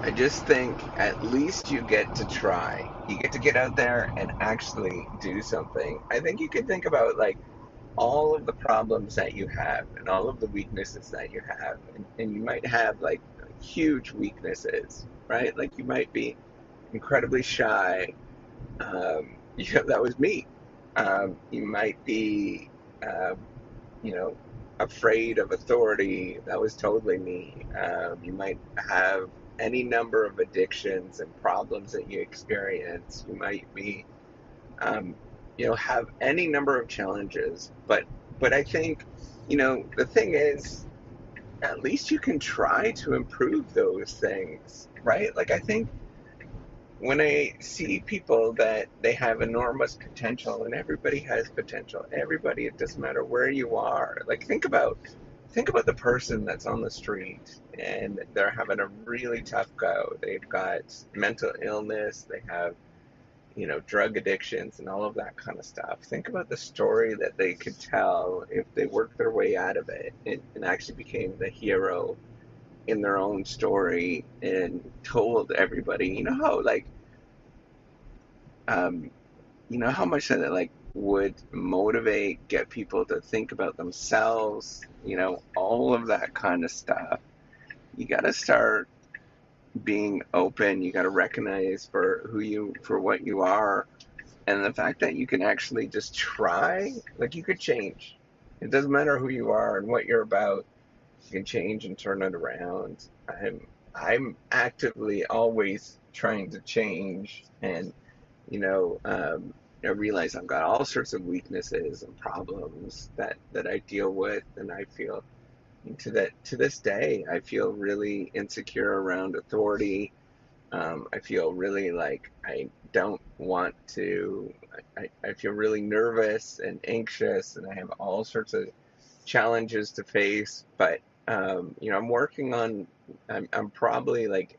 I just think at least you get to try. You get to get out there and actually do something. I think you could think about like all of the problems that you have and all of the weaknesses that you have. And you might have like huge weaknesses, right? Like you might be incredibly shy. That was me. You might be, um, you know, afraid of authority. That was totally me. You might have any number of addictions and problems that you experience. You might be, um, have any number of challenges. But I think, the thing is, at least you can try to improve those things, right? Like I think when I see people that they have enormous potential, and everybody has potential, everybody, it doesn't matter where you are. Like think about the person that's on the street and they're having a really tough go. They've got mental illness, they have, drug addictions and all of that kind of stuff. Think about the story that they could tell if they worked their way out of it and actually became the hero in their own story and told everybody, um, how much that like would motivate, get people to think about themselves, all of that kind of stuff. You got to start being open. You got to recognize for what you are, and the fact that you can actually just try. Like you could change. It doesn't matter who you are and what you're about. You can change and turn it around. I'm actively always trying to change, and you know, um, I realize I've got all sorts of weaknesses and problems that I deal with, and I feel to this day I feel really insecure around authority. I feel really like I don't want to. I feel really nervous and anxious, and I have all sorts of challenges to face. But I'm working on. I'm probably like,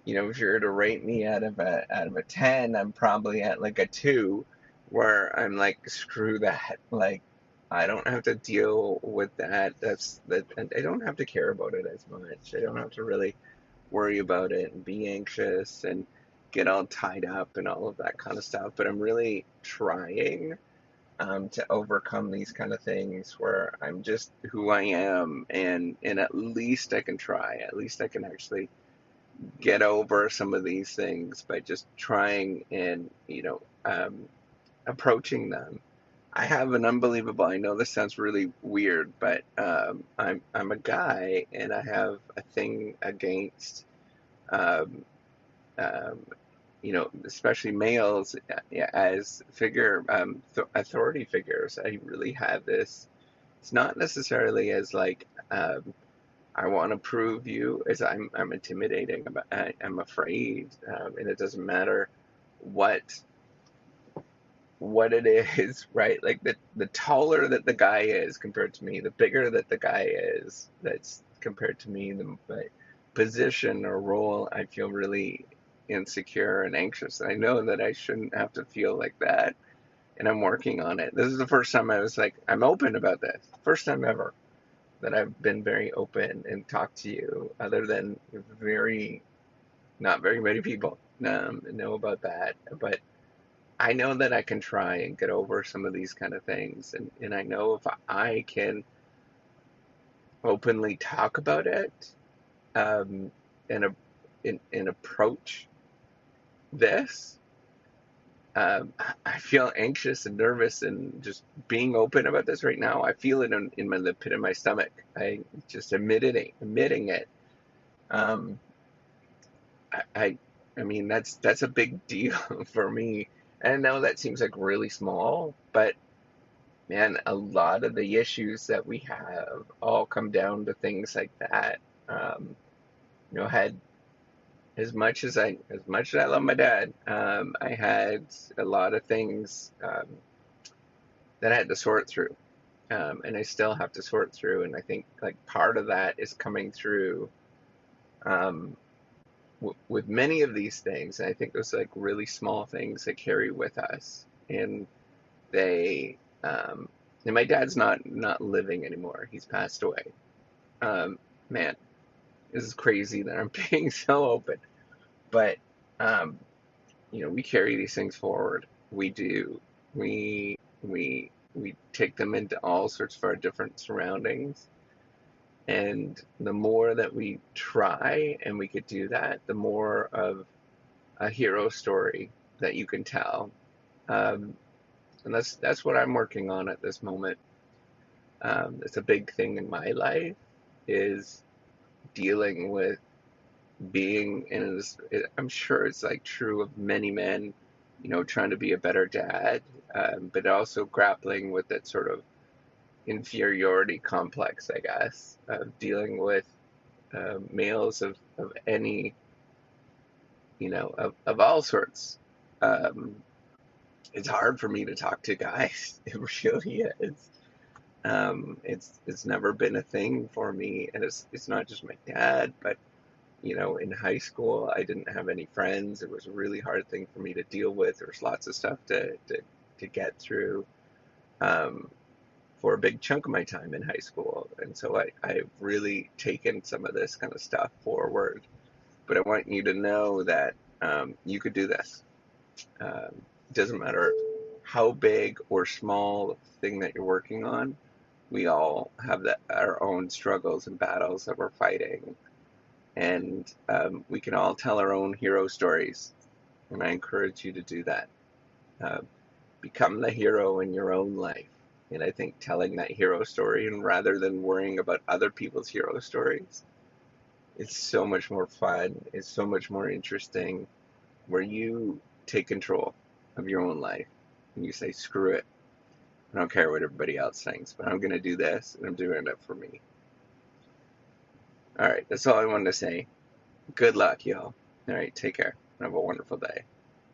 if you were to rate me out of a 10, I'm probably at like a 2, where I'm like, screw that. Like, I don't have to deal with that. I don't have to care about it as much. I don't have to really worry about it and be anxious and get all tied up and all of that kind of stuff. But I'm really trying to overcome these kind of things where I'm just who I am, and at least I can try. At least I can actually get over some of these things by just trying and approaching them. I have an unbelievable. I know this sounds really weird, but I'm a guy, and I have a thing against um, um, especially males as authority figures. I really have this. It's not necessarily as like I want to prove you, as I'm intimidating. I'm afraid, and it doesn't matter what it is, right? Like the taller that the guy is compared to me, the bigger that the guy is that's compared to me, the my position or role, I feel really insecure and anxious. And I know that I shouldn't have to feel like that, and I'm working on it. This is the first time I was like, I'm open about this. First time ever that I've been very open and talked to you, other than not very many people know about that. But I know that I can try and get over some of these kind of things, and I know if I can openly talk about it, um, and approach this, I feel anxious and nervous, and just being open about this right now, I feel it in the pit of my stomach. I just admitting it. Um, I, I mean, that's a big deal for me. And I know that seems like really small, but man, a lot of the issues that we have all come down to things like that. Um, had as much as I love my dad, I had a lot of things that I had to sort through, and I still have to sort through. And I think like part of that is coming through um, with many of these things. And I think those like really small things that carry with us, and they. And my dad's not living anymore. He's passed away. Um, Man, This is crazy that I'm being so open, but um, we carry these things forward. We do. We take them into all sorts of our different surroundings, and the more that we try and we could do that, the more of a hero story that you can tell. Um, and that's what I'm working on at this moment. It's a big thing in my life is dealing with being in this. I'm sure it's like true of many men, trying to be a better dad, but also grappling with that sort of inferiority complex, I guess, of dealing with males of any, of all sorts. Um, it's hard for me to talk to guys. It really is. It's never been a thing for me, and it's not just my dad, but in high school, I didn't have any friends. It was a really hard thing for me to deal with. There was lots of stuff to get through um, for a big chunk of my time in high school. And so I've really taken some of this kind of stuff forward. But I want you to know that you could do this. It doesn't matter how big or small the thing that you're working on. We all have our own struggles and battles that we're fighting, and we can all tell our own hero stories. And I encourage you to do that. Uh, Become the hero in your own life. And I think telling that hero story, and rather than worrying about other people's hero stories, it's so much more fun. It's so much more interesting, where you take control of your own life and you say, screw it. I don't care what everybody else thinks, but I'm going to do this, and I'm doing it for me. All right, that's all I wanted to say. Good luck, y'all. All right, take care. Have a wonderful day.